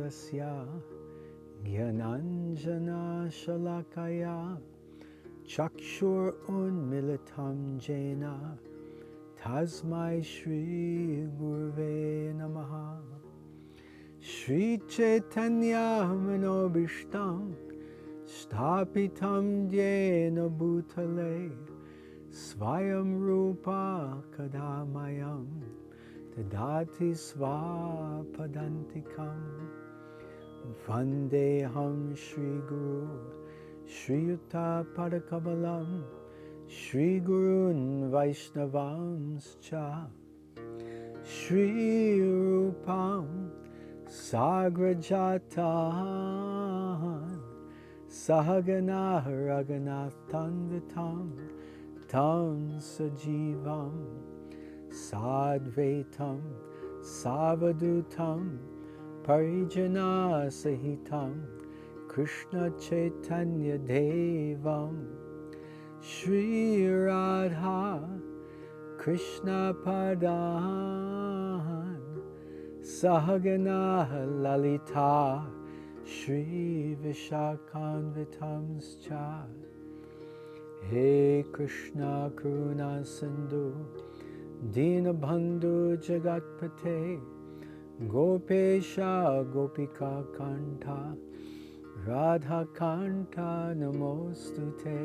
Tasya Gyananjana Shalakaya Chakshur Unmilitam Jena Tasmai Shri Guruve Namaha. Shri Chaitanya Manobishtam Stapitam Jena Bhutale Svayam Rupa Kadamayam Tadati Svapadantikam Vandeham Shri Guru Shri Yuta Padakavalam Shri Gurun Vaishnavamscha Shri Rupam Sagrajatan Sahagana Raghunathan Vitam Tam Sajivam Sadvaitam Savadutam Parijana Sahitam Krishna Chaitanya Devam Shri Radha Krishna Padan Sahagana Lalita Shri Vishakhanvitamscha. He Krishna Karuna Sindhu Dinabandhu Jagatpate Gopesha Gopika Kanta Radha Kanta Namostute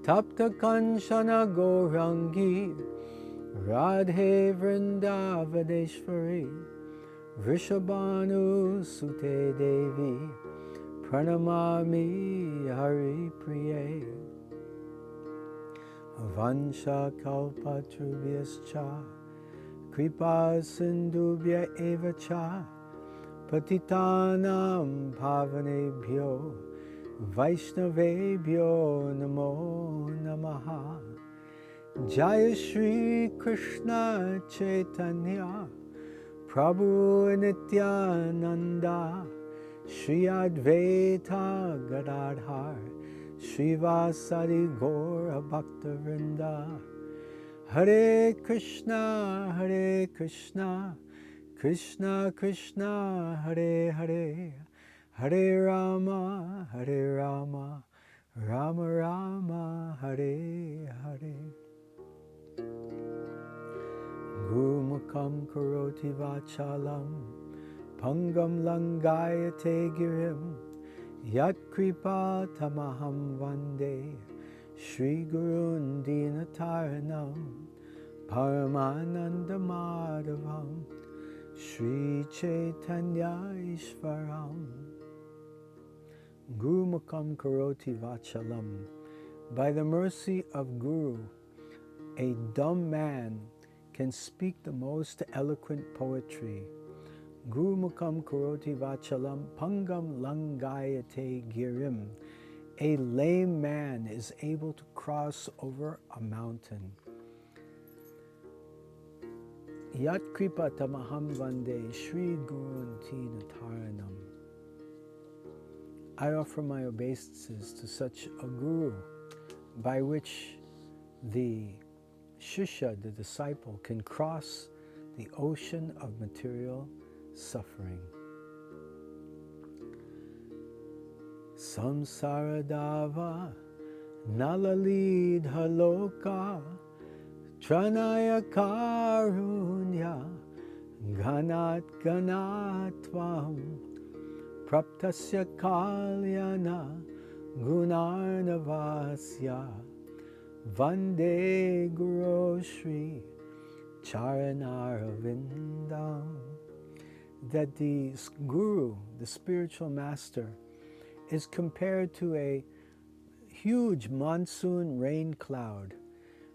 Tapta Kanchana Gaurangi Radhe Vrindavadeshvari Vrishabhanu Sute Devi Pranamami Hari Priye. Vansha Kalpatrubhyascha Kripa Sindhubhya Evacha Patitanam Pavanebhyo Vaishnavebhyo Namo Namaha. Jaya Shri Krishna Chaitanya Prabhu Nityananda Shri Advaita Gadadhar Srivasadi Gaura Bhaktavinda. Hare Krishna Krishna Krishna Hare Hare Hare Rama Rama Rama Hare Hare. Gurumukam karoti vachalam Pangam langayate girim Yat kripa tamaham vande Shri Gurun Dinataranam Paramananda Madhavam Shri Chaitanya Ishvaram. Gurumukam karoti vachalam. By the mercy of Guru, a dumb man can speak the most eloquent poetry. Gurumukam karoti vachalam pangam langayate girim. A lame man is able to cross over a mountain. Yat kripa tamaham vande Shri Gurun Tinataranam. I offer my obeisances to such a guru by which the Shishya, the disciple, can cross the ocean of material suffering. Samsaradava nalalidha loka tranaya karunya ganat ganatvam praptasya kalyana gunarnavasya Vande Guru Shri Charanaravindam. That the Guru, the spiritual master, is compared to a huge monsoon rain cloud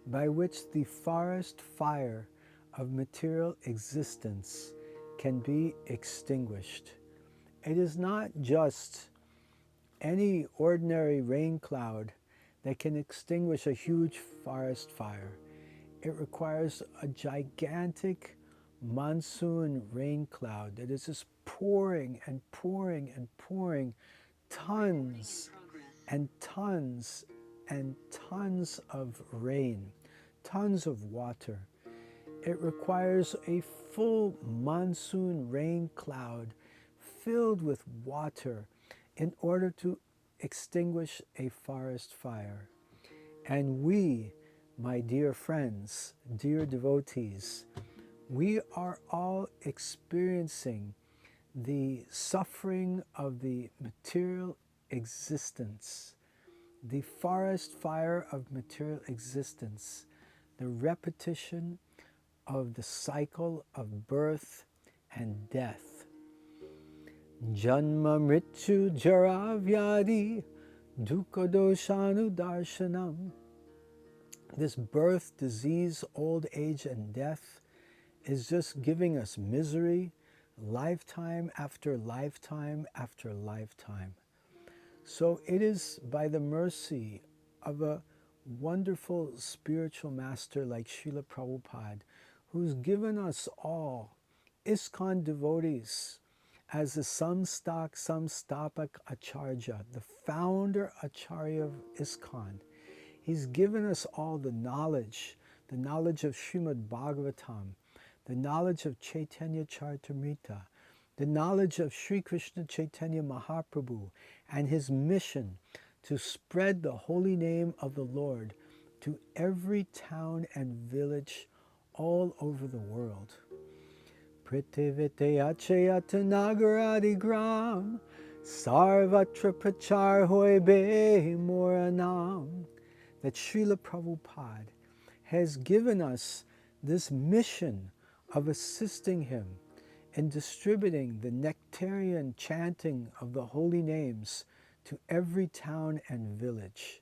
by which the forest fire of material existence can be extinguished. It is not just any ordinary rain cloud that can extinguish a huge forest fire. It requires a gigantic monsoon rain cloud that is just pouring and pouring and pouring tons and tons and tons of rain, tons of water. It requires a full monsoon rain cloud filled with water in order to extinguish a forest fire. And we, my dear friends, dear devotees, we are all experiencing the suffering of the material existence, the forest fire of material existence, the repetition of the cycle of birth and death. Janma mrityu jara vyadi dukkha doshanu darshanam. This birth, disease, old age, and death is just giving us misery, lifetime after lifetime after lifetime. So it is by the mercy of a wonderful spiritual master like Srila Prabhupada, who's given us all ISKCON devotees as the Samstapak Acharya, the founder Acharya of ISKCON. He's given us all the knowledge of Srimad Bhagavatam, the knowledge of Chaitanya Charitamrita, the knowledge of Sri Krishna Chaitanya Mahaprabhu, and his mission to spread the holy name of the Lord to every town and village all over the world. Pritivite achayata nagaradi gram, sarvatra prachar hoibe moranam. That Srila Prabhupada has given us this mission of assisting him in distributing the nectarian chanting of the holy names to every town and village.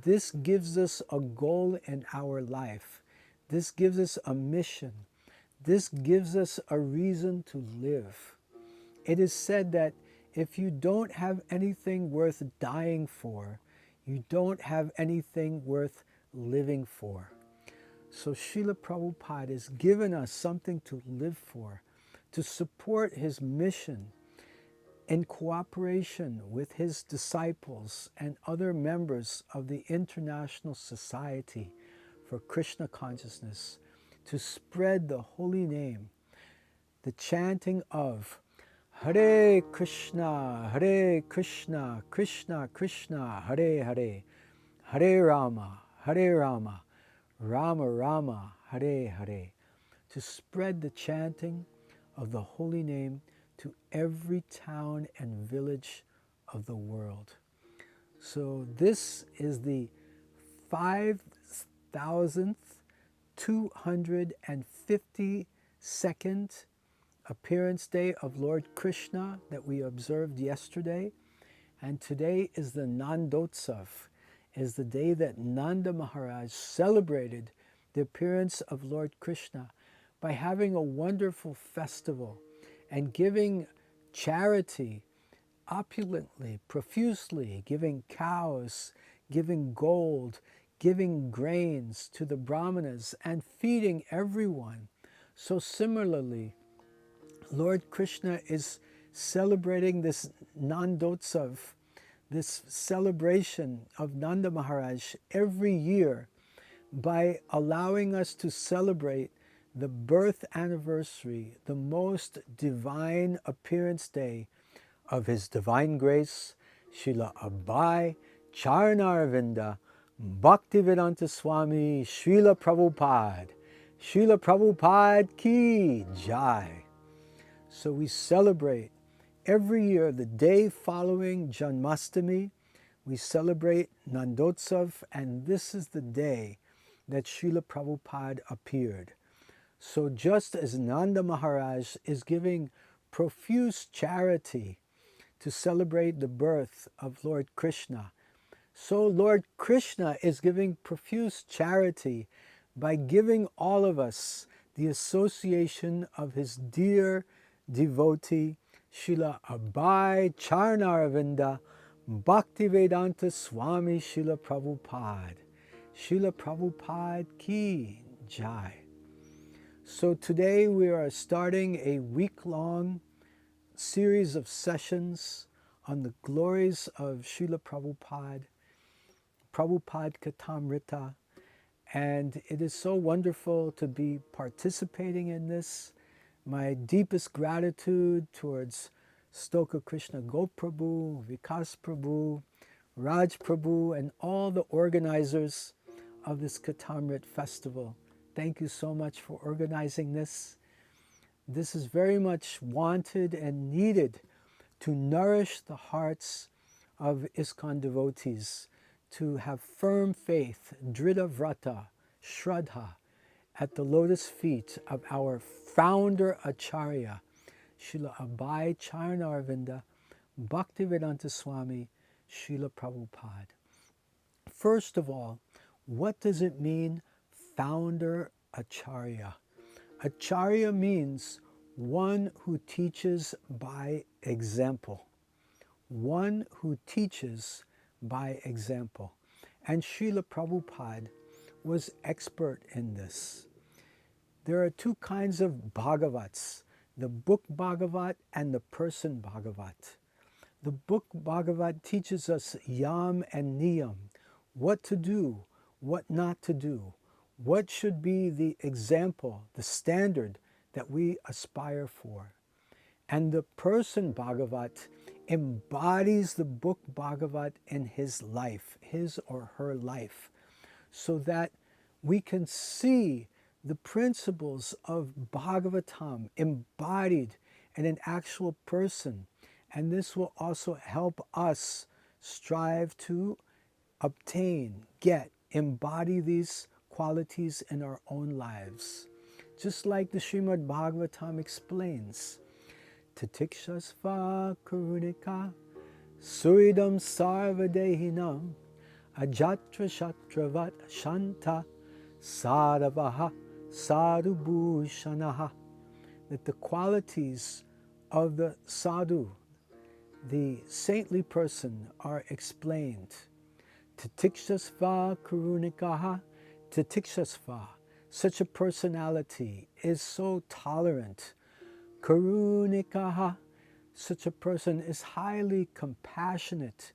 This gives us a goal in our life. This gives us a mission. This gives us a reason to live. It is said that if you don't have anything worth dying for, you don't have anything worth living for. So Srila Prabhupada has given us something to live for, to support his mission in cooperation with his disciples and other members of the International Society for Krishna Consciousness, to spread the holy name, the chanting of Hare Krishna, Krishna Krishna, Hare Hare, Hare Rama, Rama Rama, Hare Hare, to spread the chanting of the holy name to every town and village of the world. So this is the 5,252nd appearance day of Lord Krishna that we observed yesterday. And today is the Nandotsav, is the day that Nanda Maharaj celebrated the appearance of Lord Krishna by having a wonderful festival and giving charity opulently, profusely, giving cows, giving gold, giving grains to the brahmanas and feeding everyone. So similarly, Lord Krishna is celebrating this Nandotsav, this celebration of Nanda Maharaj every year by allowing us to celebrate the birth anniversary, the most divine appearance day of His Divine Grace, Srila Abhay Charnaravinda Bhaktivedanta Swami Srila Prabhupada. Srila Prabhupada ki jai. So we celebrate every year, the day following Janmashtami, we celebrate Nandotsav, and this is the day that Srila Prabhupada appeared. So just as Nanda Maharaj is giving profuse charity to celebrate the birth of Lord Krishna, so Lord Krishna is giving profuse charity by giving all of us the association of his dear devotee, Srila Abhay Charnaravinda Bhaktivedanta Swami Srila Prabhupada. Srila Prabhupada ki jai. So today we are starting a week-long series of sessions on the glories of Srila Prabhupada, Prabhupada Katamrita, and it is so wonderful to be participating in this. My deepest gratitude towards Stoka Krishna Goprabhu, Vikas Prabhu, Raj Prabhu, and all the organizers of this Katamrit festival. Thank you so much for organizing this. This is very much wanted and needed to nourish the hearts of ISKCON devotees, to have firm faith, Dhrida Vrata, Shraddha, at the lotus feet of our founder Acharya, Srila Abhay Charanarvinda Bhaktivedanta Swami, Srila Prabhupada. First of all, what does it mean, founder Acharya? Acharya means one who teaches by example. One who teaches by example. And Srila Prabhupada was expert in this. There are two kinds of Bhagavats, the book Bhagavat and the person Bhagavat. The book Bhagavat teaches us yam and niyam, what to do, what not to do, what should be the example, the standard that we aspire for. And the person Bhagavat embodies the book Bhagavat in his life, his or her life, so that we can see the principles of Bhagavatam embodied in an actual person. And this will also help us strive to obtain, get, embody these qualities in our own lives. Just like the Srimad Bhagavatam explains, Tatikshasva Karunika Suridam Sarvadehinam Ajatra Shatravat Shanta Sadavaha Sadhubhushanaha. That the qualities of the sadhu, the saintly person, are explained. Tatikshasva Karunikaha. Tatikshasva, such a personality is so tolerant. Karunikaha, such a person is highly compassionate.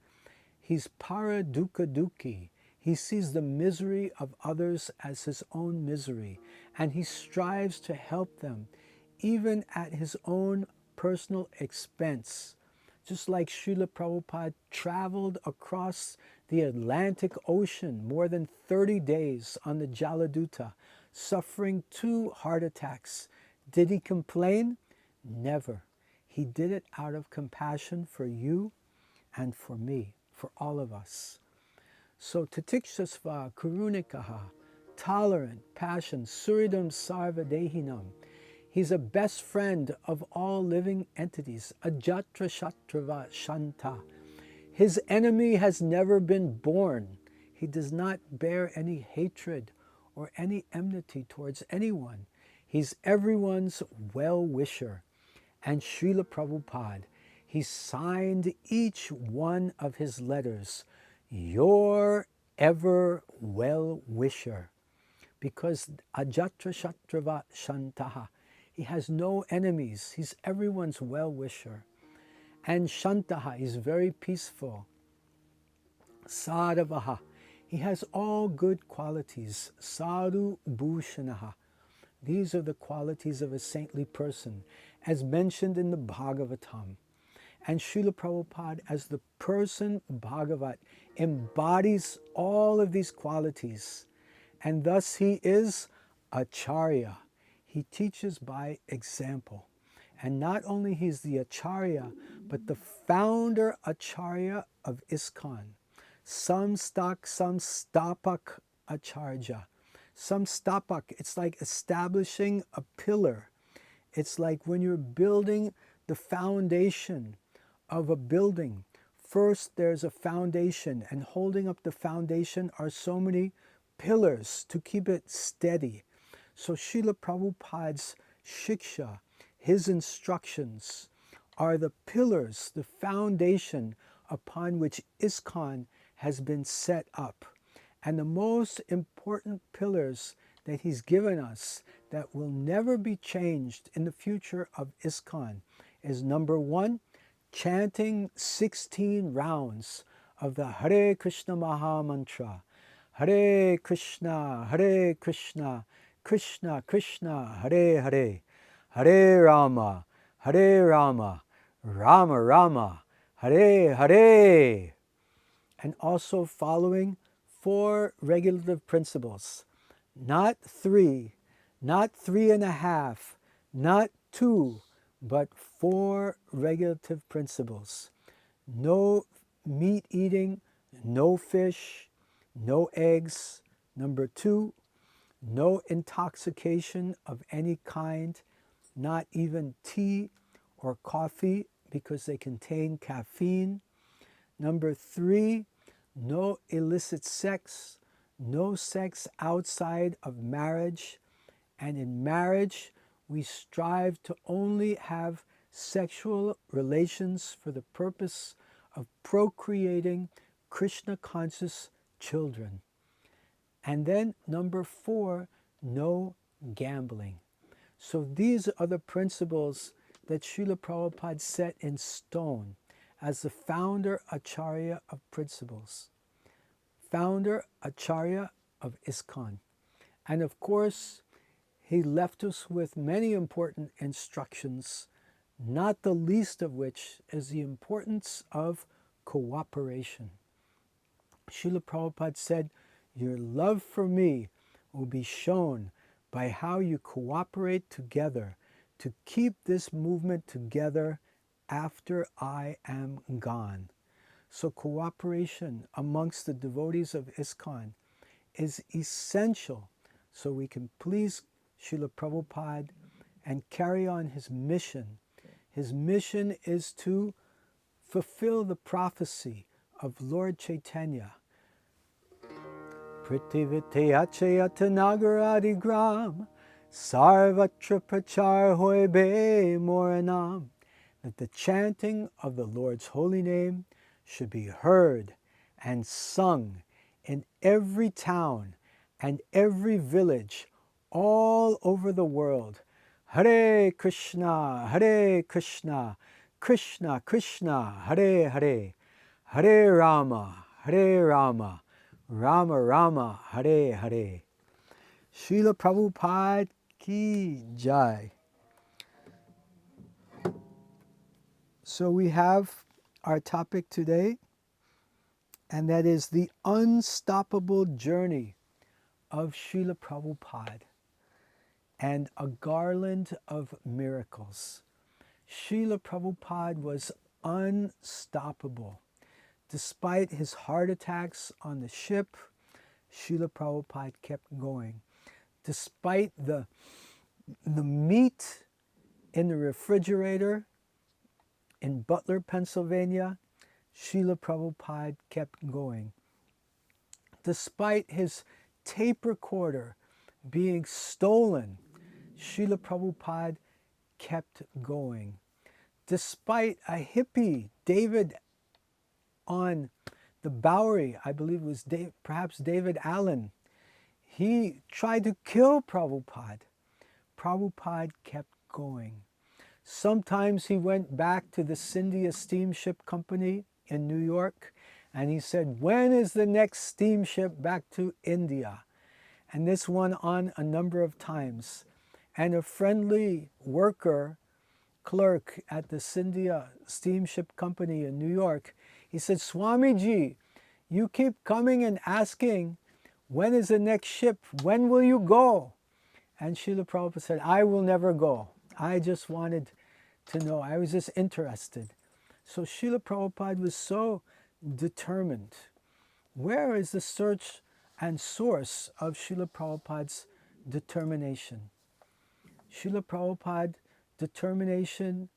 He's para dukkha dukhi. He sees the misery of others as his own misery, and he strives to help them, even at his own personal expense. Just like Srila Prabhupada traveled across the Atlantic Ocean more than 30 days on the Jaladuta, suffering 2 heart attacks. Did he complain? Never. He did it out of compassion for you and for me, for all of us. So Tatikshasva Karunikaha, tolerant, passion, Suridam Sarva Dehinam. He's a best friend of all living entities, Ajatra Shatrava Shanta. His enemy has never been born. He does not bear any hatred or any enmity towards anyone. He's everyone's well-wisher. And Srila Prabhupada, he signed each one of his letters, your ever well-wisher, because Ajatra Shatrava Shantaha, he has no enemies. He's everyone's well-wisher. And Shantaha is very peaceful. Sadhavaha, he has all good qualities. Sadhu Bhushanaha, these are the qualities of a saintly person, as mentioned in the Bhagavatam. And Srila Prabhupada, as the person Bhagavat, embodies all of these qualities. And thus he is Acharya. He teaches by example. And not only he's the Acharya, but the founder Acharya of ISKCON. Samstapak Acharya. Samstapak, it's like establishing a pillar. It's like when you're building the foundation of a building. First there's a foundation, and holding up the foundation are so many pillars to keep it steady. So Srila Prabhupada's shiksha, his instructions, are the pillars, the foundation upon which ISKCON has been set up. And the most important pillars that he's given us that will never be changed in the future of ISKCON is number 1, chanting 16 rounds of the Hare Krishna Maha Mantra. Hare Krishna, Krishna Krishna, Hare Hare, Hare Rama, Rama Rama, Hare Hare. And also following 4 regulative principles. Not 3, not 3.5, not 2, but 4 regulative principles. No meat eating, no fish, no eggs. Number 2, no intoxication of any kind, not even tea or coffee because they contain caffeine. Number 3, no illicit sex, no sex outside of marriage. And in marriage, we strive to only have sexual relations for the purpose of procreating Krishna conscious children. And then number 4, no gambling. So these are the principles that Srila Prabhupada set in stone as the founder Acharya of principles, founder Acharya of ISKCON. And of course, he left us with many important instructions, not the least of which is the importance of cooperation. Srila Prabhupada said, your love for me will be shown by how you cooperate together to keep this movement together after I am gone. So cooperation amongst the devotees of ISKCON is essential so we can please Srila Prabhupada and carry on his mission. His mission is to fulfill the prophecy of Lord Chaitanya. Prithiviteyachayatanagaradi gram sarvatra prachar hoibe moranam. That the chanting of the Lord's holy name should be heard and sung in every town and every village all over the world. Hare Krishna, Krishna Krishna, Hare Hare, Hare Rama, Rama Rama, Hare Hare. Srila Prabhupada ki jai. So we have our topic today, and that is the unstoppable journey of Srila Prabhupada and a garland of miracles. Srila Prabhupada was unstoppable. Despite his heart attacks on the ship, Srila Prabhupada kept going. Despite the meat in the refrigerator in Butler, Pennsylvania, Srila Prabhupada kept going. Despite his tape recorder being stolen, Srila Prabhupada kept going. Despite a hippie, David on the Bowery, I believe it was perhaps David Allen, he tried to kill Prabhupada. Prabhupada kept going. Sometimes he went back to the Scindia Steamship Company in New York, and he said, when is the next steamship back to India? And this went on a number of times. And a friendly worker, clerk at the Scindia Steamship Company in New York, he said, Swamiji, you keep coming and asking, when is the next ship? When will you go? And Srila Prabhupada said, I will never go. I just wanted to know. I was just interested. So Srila Prabhupada was so determined. Where is the search and source of Srila Prabhupada's determination? Srila Prabhupada's determination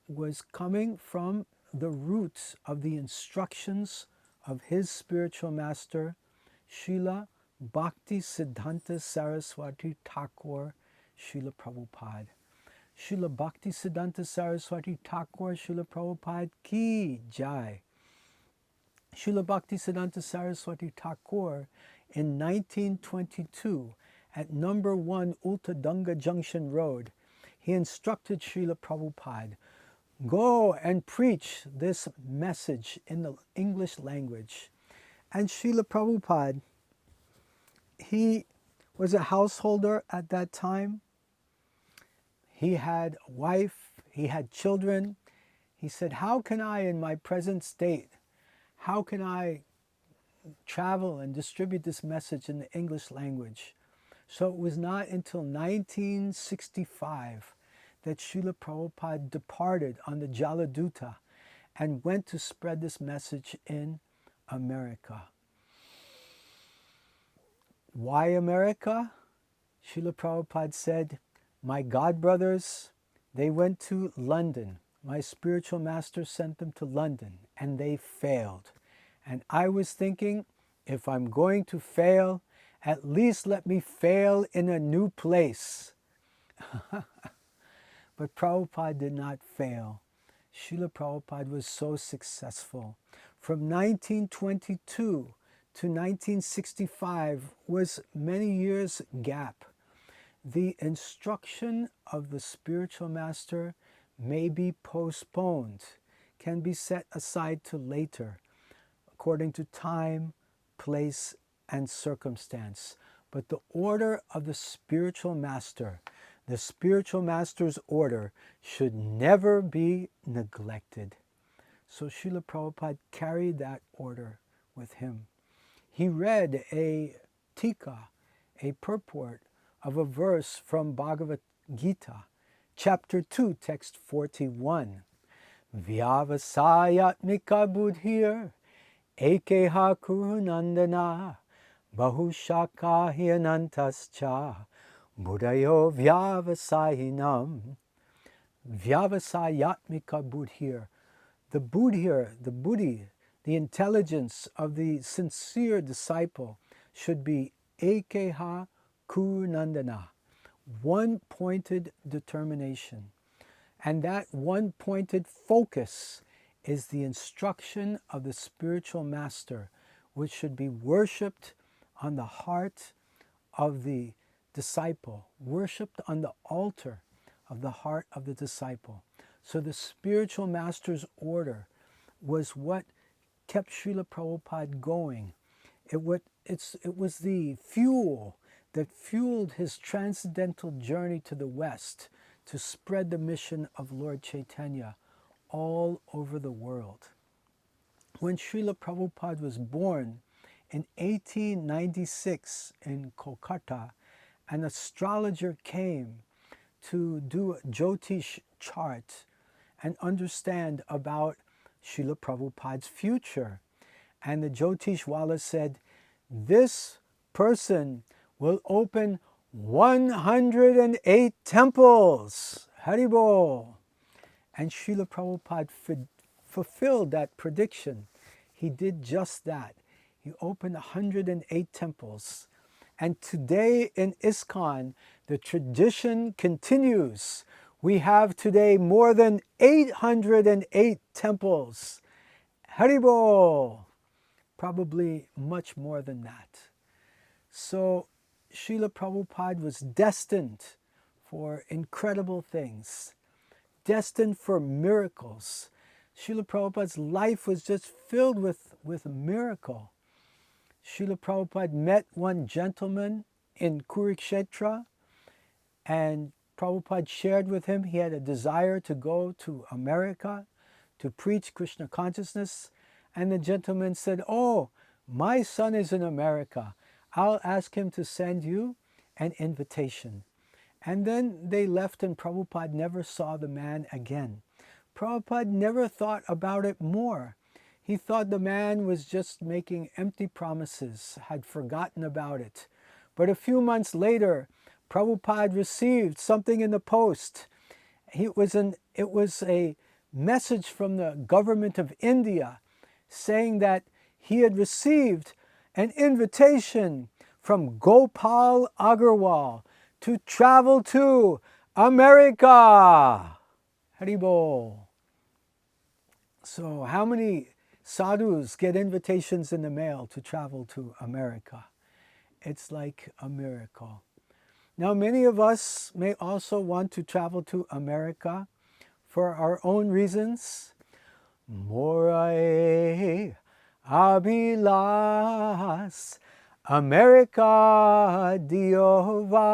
was coming from the roots of the instructions of his spiritual master, Srila Bhakti Siddhanta Saraswati Thakur, Srila Prabhupada. Srila Bhakti Siddhanta Saraswati Thakur, Srila Prabhupada ki jai. Srila Bhakti Siddhanta Saraswati Thakur in 1922 at number 1 Ultadanga Junction Road, he instructed Srila Prabhupada, go and preach this message in the English language. And Srila Prabhupada, he was a householder at that time. He had a wife, he had children, He said, how can I, in my present state, how can I travel and distribute this message in the English language? So it was not until 1965 that Srila Prabhupada departed on the Jaladuta and went to spread this message in America. Why America? Srila Prabhupada said, my godbrothers, they went to London. My spiritual master sent them to London, and they failed. And I was thinking, if I'm going to fail, at least let me fail in a new place. But Prabhupada did not fail. Srila Prabhupada was so successful. From 1922 to 1965 was many years' gap. The instruction of the spiritual master may be postponed, can be set aside to later, according to time, place, and circumstance. But the order of the spiritual master's order should never be neglected. So Srila Prabhupada carried that order with him. He read a tika, a purport of a verse from Bhagavad Gita, chapter 2, text 41. Vyavasayatmika buddhir ekeha kurunandana bahushaka hyanantascha buddhayo vyavasahinam. Vyavasayatmika buddhir. The buddhir, the buddhi, the intelligence of the sincere disciple should be ekeha kurunandana, one-pointed determination. And that one-pointed focus is the instruction of the spiritual master, which should be worshipped on the heart of the disciple, worshipped on the altar of the heart of the disciple. So the spiritual master's order was what kept Srila Prabhupada going. It was the fuel that fueled his transcendental journey to the West to spread the mission of Lord Chaitanya all over the world. When Srila Prabhupada was born in 1896 in Kolkata, an astrologer came to do a Jyotish chart and understand about Srila Prabhupada's future. And the Jyotishwala said, this person will open 108 temples. Haribol. And Srila Prabhupada fulfilled that prediction. He did just that. He opened 108 temples. And today in ISKCON, the tradition continues. We have today more than 808 temples. Haribol! Probably much more than that. So Srila Prabhupada was destined for incredible things, destined for miracles. Srila Prabhupada's life was just filled with miracle. Srila Prabhupada met one gentleman in Kurukshetra, and Prabhupada shared with him he had a desire to go to America to preach Krishna consciousness. And the gentleman said, oh, my son is in America. I'll ask him to send you an invitation. And then they left, and Prabhupada never saw the man again. Prabhupada never thought about it more. He thought the man was just making empty promises, had forgotten about it. But a few months later, Prabhupada received something in the post. It was a message from the government of India saying that he had received an invitation from Gopal Agarwal to travel to America. Haribol. So how many sadhus get invitations in the mail to travel to America? It's like a miracle. Now, many of us may also want to travel to America for our own reasons. Morae Abilas, America Diovas.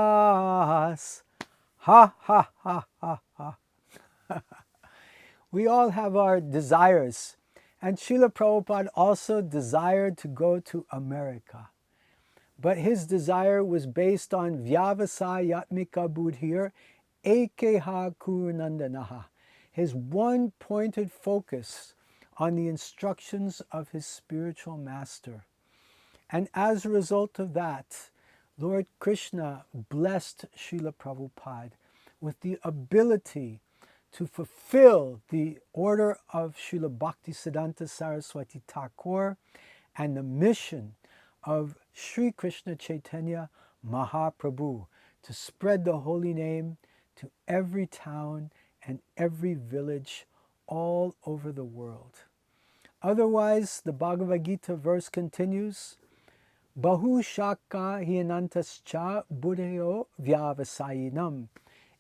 Ha, ha, ha, ha, ha. We all have our desires. And Srila Prabhupada also desired to go to America. But his desire was based on Vyavasayatmika Buddhir Ekeha Kurunandanaha, his one pointed focus on the instructions of his spiritual master. And as a result of that, Lord Krishna blessed Srila Prabhupada with the ability to fulfill the order of Srila Bhaktisiddhanta Saraswati Thakur and the mission of Sri Krishna Chaitanya Mahaprabhu to spread the holy name to every town and every village all over the world. Otherwise, the Bhagavad Gita verse continues, Bahu Shaka Hyanantascha Buddhayo Vyavasayinam.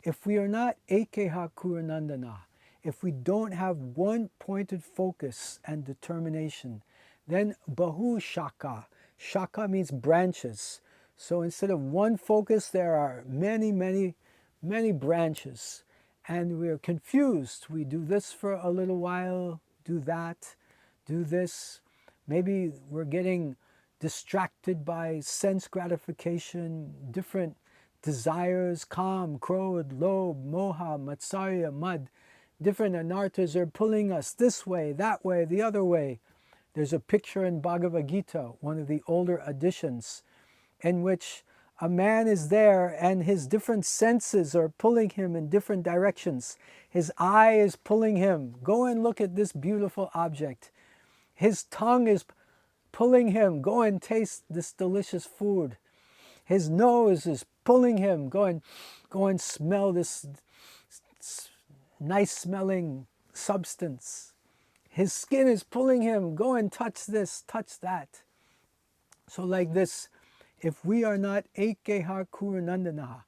If we are not Ekeha Kurunandana, if we don't have one pointed focus and determination, then Bahu Shaka. Shaka means branches. So instead of one focus, there are many, many, many branches. And we're confused. We do this for a little while, do that, do this. Maybe we're getting distracted by sense gratification, different desires, kam, krodh, lobh, moha, matsarya, mad. Different anarthas are pulling us this way, that way, the other way. There's a picture in Bhagavad Gita, one of the older editions, in which a man is there and his different senses are pulling him in different directions. His eye is pulling him, go and look at this beautiful object. His tongue is pulling him, go and taste this delicious food. His nose is pulling him, go and smell this nice smelling substance. His skin is pulling him, go and touch this, touch that. So like this, if we are not Ekeha Kurunandana,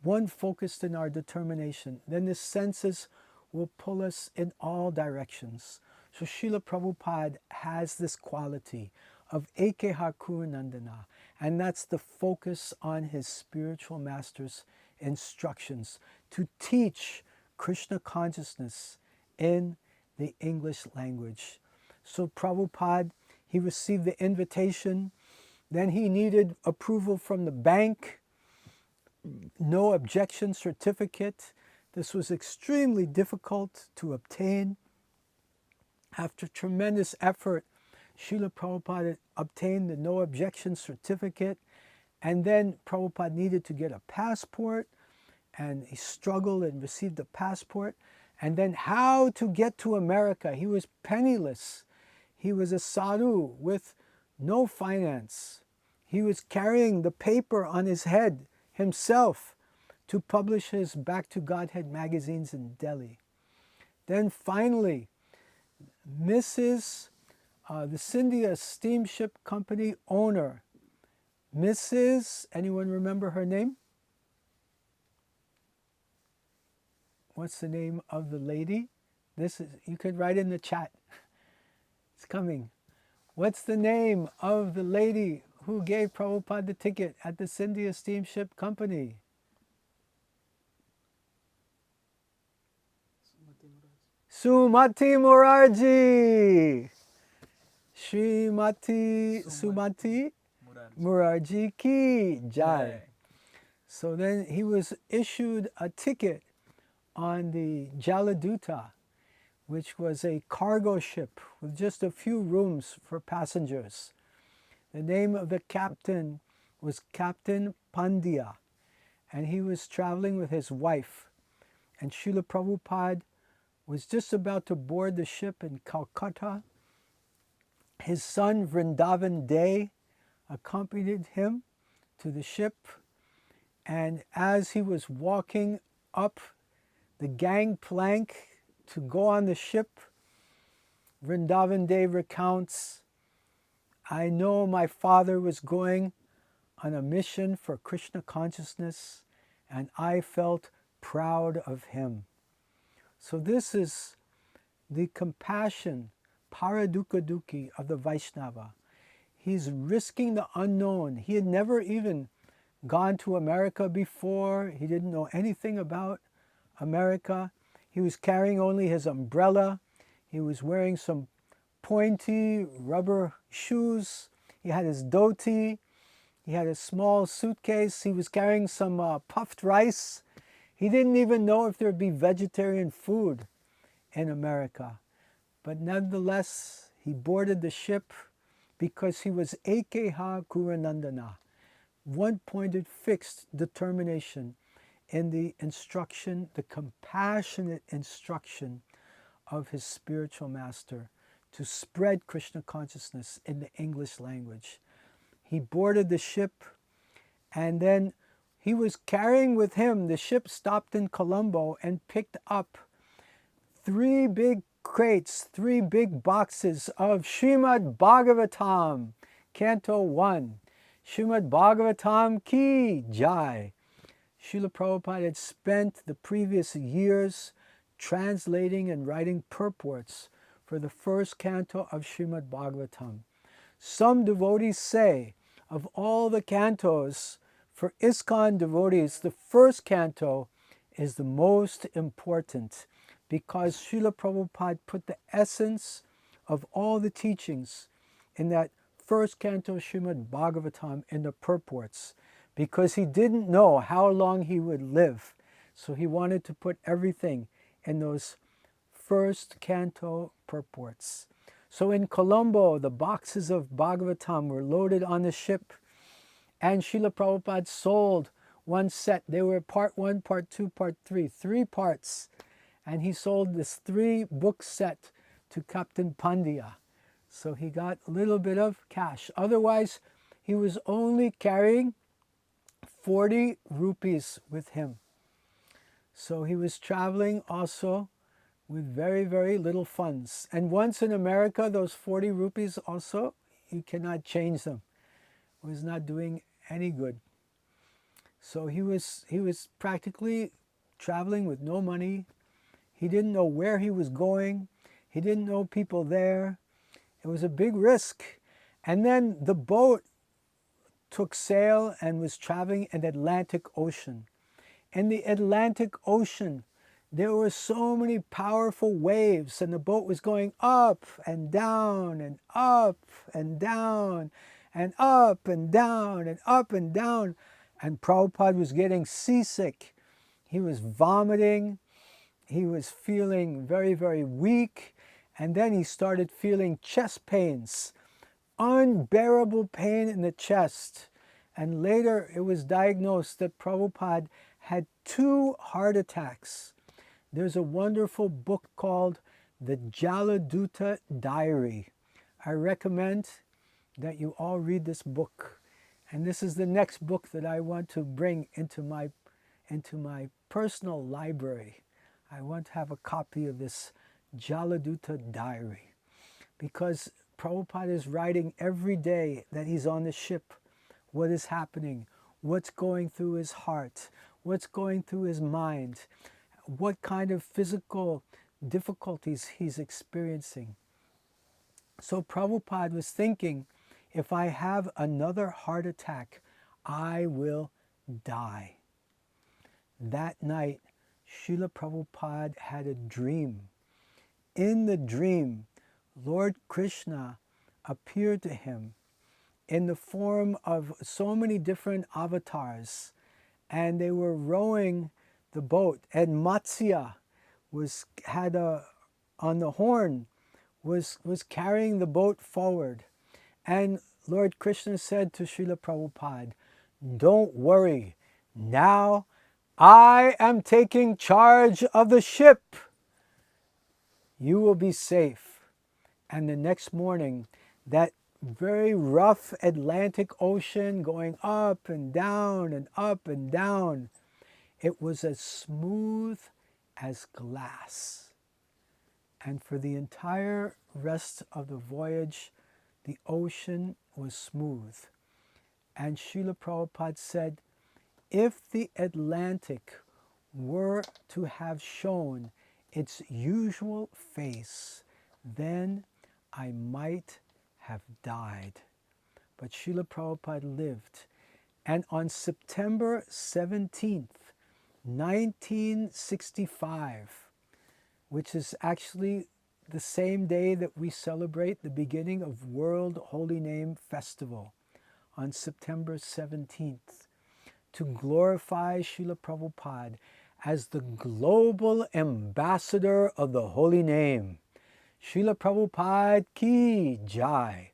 one focused in our determination, then the senses will pull us in all directions. So Srila Prabhupada has this quality of Ekeha Kurunandana, and that's the focus on his spiritual master's instructions to teach Krishna consciousness in the English language. So Prabhupada, he received the invitation, then he needed approval from the bank, no objection certificate. This was extremely difficult to obtain. After tremendous effort, Srila Prabhupada obtained the no objection certificate, and then Prabhupada needed to get a passport, and he struggled and received the passport. And then how to get to America. He was penniless. He was a sadhu with no finance. He was carrying the paper on his head himself to publish his Back to Godhead magazines in Delhi. Then finally, Mrs. The Scindia Steamship Company owner, Mrs. Anyone remember her name? What's the name of the lady? You could write in the chat. It's coming. What's the name of the lady who gave Prabhupada the ticket at the Scindia Steamship Company? Sumati Morarji. Srimati Sumati Morarji ki jai. So then he was issued a ticket on the Jaladuta, which was a cargo ship with just a few rooms for passengers. The name of the captain was Captain Pandya, and he was traveling with his wife. And Srila Prabhupada was just about to board the ship in Calcutta. His son Vrindavan Dey accompanied him to the ship, and as he was walking up the gangplank to go on the ship, Vrindavan Dey recounts, I know my father was going on a mission for Krishna consciousness, and I felt proud of him. So this is the compassion, paradukha dukhi, of the Vaishnava. He's risking the unknown. He had never even gone to America before. He didn't know anything about America. He He was carrying only his umbrella. He was wearing some pointy rubber shoes. He had his dhoti. He had a small suitcase. He was carrying some puffed rice. He didn't even know if there'd be vegetarian food in America. But nonetheless, he boarded the ship because he was Ekeha Kuranandana, one-pointed fixed determination in the instruction, the compassionate instruction of his spiritual master to spread Krishna consciousness in the English language. He boarded the ship, and then he was carrying with him, the ship stopped in Colombo and picked up 3 big crates, 3 big boxes of Srimad Bhagavatam, Canto 1. Srimad Bhagavatam Ki Jai. Srila Prabhupada had spent the previous years translating and writing purports for the first canto of Srimad Bhagavatam. Some devotees say, of all the cantos, for ISKCON devotees, the first canto is the most important because Srila Prabhupada put the essence of all the teachings in that first canto of Srimad Bhagavatam in the purports, because he didn't know how long he would live. So he wanted to put everything in those first canto purports. So in Colombo, the boxes of Bhagavatam were loaded on the ship, and Srila Prabhupada sold one set. They were part 1, part 2, part 3, 3 parts. And he sold this 3-book set to Captain Pandya. So he got a little bit of cash. Otherwise, he was only carrying 40 rupees with him. So he was traveling also with very, very little funds. And once in America, those 40 rupees also, you cannot change them. It was not doing any good. So he was practically traveling with no money. He didn't know where he was going. He didn't know people there. It was a big risk. And then the boat took sail and was traveling in the Atlantic Ocean. In the Atlantic Ocean, there were so many powerful waves, and the boat was going up and down and up and down and up and down and up and down. And Prabhupada was getting seasick. He was vomiting. He was feeling very, very weak. And then he started feeling chest pains, unbearable pain in the chest. And later it was diagnosed that Prabhupada had 2 heart attacks. There's a wonderful book called The Jaladuta Diary. I recommend that you all read this book. And this is the next book that I want to bring into my personal library. I want to have a copy of this Jaladuta Diary, because Prabhupada is writing every day that he's on the ship what is happening, what's going through his heart, what's going through his mind, what kind of physical difficulties he's experiencing. So Prabhupada was thinking, if I have another heart attack, I will die. That night, Srila Prabhupada had a dream. In the dream, Lord Krishna appeared to him in the form of so many different avatars, and they were rowing the boat, and Matsya on the horn was carrying the boat forward. And Lord Krishna said to Srila Prabhupada, "Don't worry, now I am taking charge of the ship. You will be safe." And the next morning, that very rough Atlantic Ocean going up and down and up and down, it was as smooth as glass. And for the entire rest of the voyage, the ocean was smooth. And Srila Prabhupada said, if the Atlantic were to have shown its usual face, then I might have died. But Srila Prabhupada lived. And on September 17th, 1965, which is actually the same day that we celebrate the beginning of World Holy Name Festival on September 17th, to glorify Srila Prabhupada as the global ambassador of the Holy Name. Srila Prabhupada ki jai.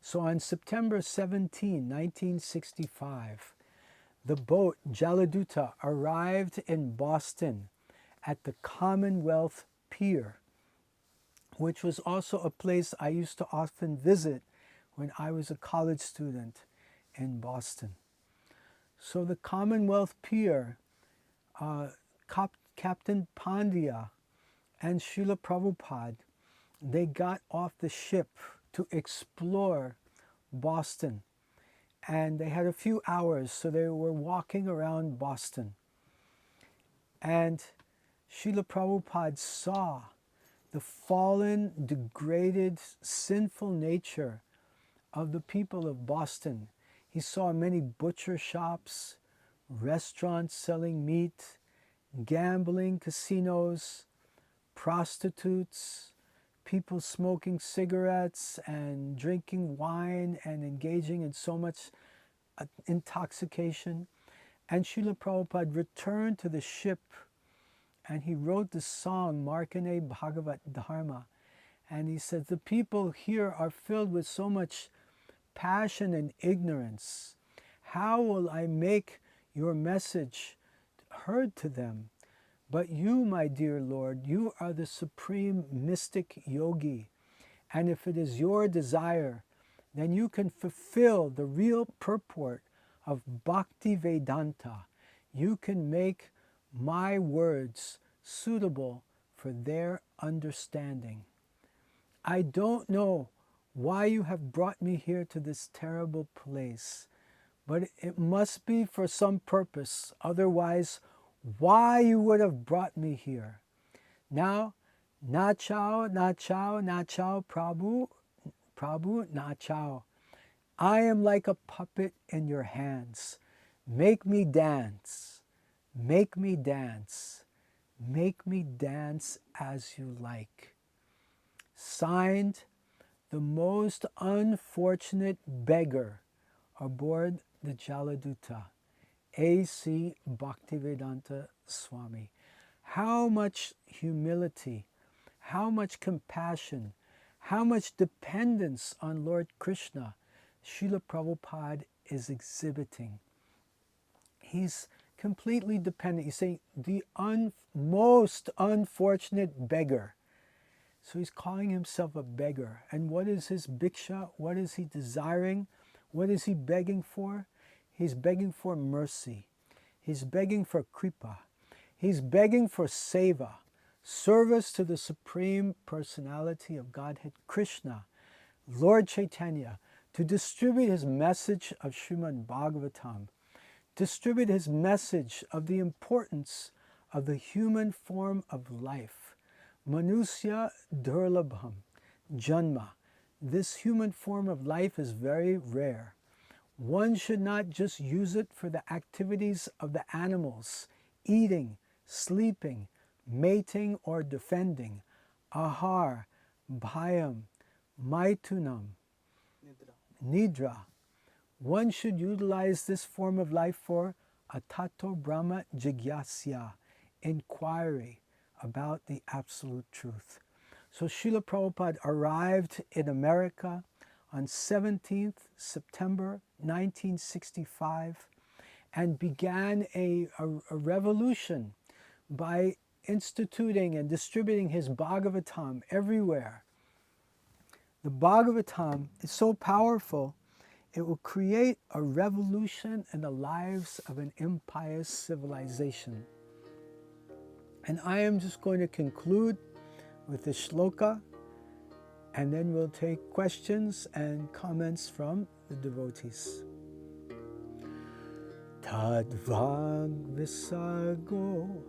So on September 17, 1965, the boat Jaladuta arrived in Boston at the Commonwealth Pier, which was also a place I used to often visit when I was a college student in Boston. So the Commonwealth Pier, Captain Pandya and Srila Prabhupada, they got off the ship to explore Boston. And they had a few hours, so they were walking around Boston. And Srila Prabhupada saw the fallen, degraded, sinful nature of the people of Boston. He saw many butcher shops, restaurants selling meat, gambling casinos, prostitutes, people smoking cigarettes and drinking wine and engaging in so much intoxication. And Srila Prabhupada returned to the ship and he wrote the song Markane Bhagavat Dharma. And he said, the people here are filled with so much passion and ignorance. How will I make your message heard to them? But you, my dear Lord, you are the supreme mystic yogi. And if it is your desire, then you can fulfill the real purport of Bhakti Vedanta. You can make my words suitable for their understanding. I don't know why you have brought me here to this terrible place, but it must be for some purpose. Otherwise, why you would have brought me here? Now, na chao, Prabhu, na chao. I am like a puppet in your hands. Make me dance, make me dance, make me dance as you like. Signed, the most unfortunate beggar aboard the Jaladuta, A.C. Bhaktivedanta Swami. How much humility, how much compassion, how much dependence on Lord Krishna Srila Prabhupada is exhibiting. He's completely dependent. He's saying the most unfortunate beggar. So he's calling himself a beggar. And what is his bhiksha? What is he desiring? What is he begging for? He's begging for mercy. He's begging for kripa. He's begging for seva, service to the Supreme Personality of Godhead, Krishna, Lord Chaitanya, to distribute his message of Srimad Bhagavatam, distribute his message of the importance of the human form of life. Manusya durlabham, janma. This human form of life is very rare. One should not just use it for the activities of the animals, eating, sleeping, mating, or defending. Ahar, bhayam, maitunam, nidra. One should utilize this form of life for atato brahma jigyasya, inquiry about the absolute truth. So Srila Prabhupada arrived in America on 17th September 1965 and began a revolution by instituting and distributing his Bhagavatam everywhere. The Bhagavatam is so powerful, it will create a revolution in the lives of an impious civilization. And I am just going to conclude with the shloka, and then we'll take questions and comments from the devotees. Tadvag visargo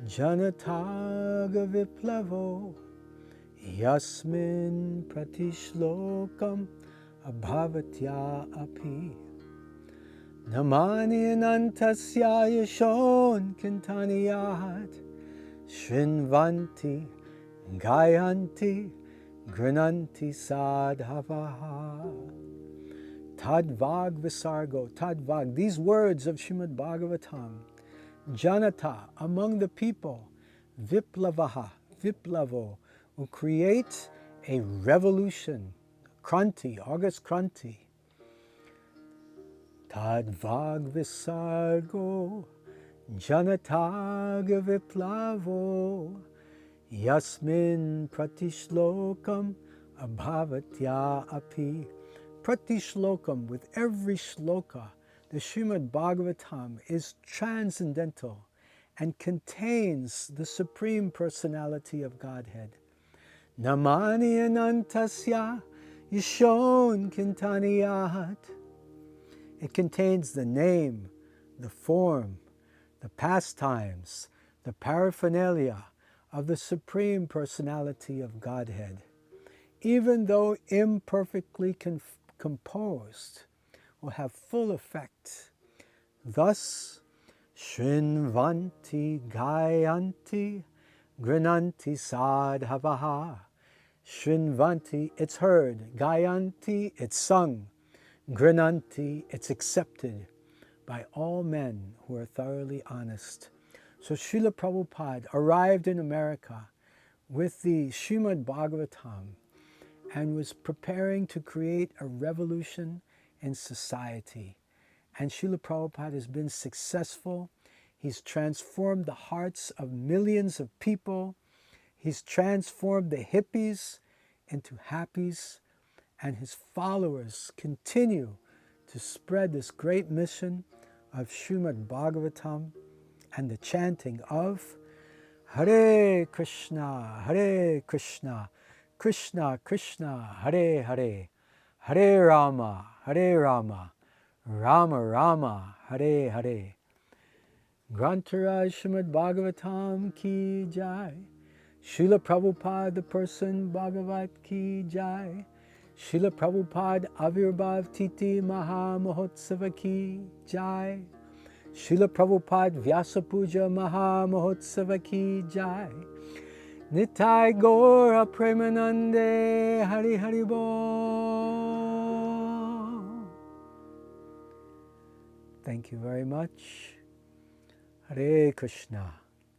janataga viplavo yasmin pratishlokam abhavatya api namani anantasya yashon kintaniyat Shrinvanti Gayanti Grananti Sadhavaha. Tadvag Visargo, Tadvag, these words of Srimad Bhagavatam. Janata, among the people, Viplavaha, Viplavo, will create a revolution. Kranti, August Kranti. Tadvag Visargo, Janataga Viplavo, Yasmin Pratishlokam Abhavatya Api. Pratishlokam, with every shloka, the Srimad Bhagavatam is transcendental and contains the Supreme Personality of Godhead. Namani Anantasya Yishon Kintaniyat. It contains the name, the form, the pastimes, the paraphernalia of the Supreme Personality of Godhead. Even though imperfectly composed, will have full effect. Thus, Shrinvanti Gayanti Grananti Sadhavaha. Shrinvanti, it's heard. Gayanti, it's sung. Grananti, it's accepted by all men who are thoroughly honest. So Srila Prabhupada arrived in America with the Srimad Bhagavatam and was preparing to create a revolution in society. And Srila Prabhupada has been successful. He's transformed the hearts of millions of people. He's transformed the hippies into happies. And his followers continue to spread this great mission of Srimad Bhagavatam and the chanting of Hare Krishna, Krishna Krishna, Hare Hare, Hare Rama, Rama Rama, Hare Hare. Grantaraj Srimad Bhagavatam ki jai. Srila Prabhupada, the person Bhagavat ki jai. Srila Prabhupada Avirbhav Titi Maha Mahotsava ki jai. Srila Prabhupada Vyasa Puja Maha Mahotsava ki jai. Nitai Gaura Premanande Hari Hari Bol. Thank you very much. Hare Krishna.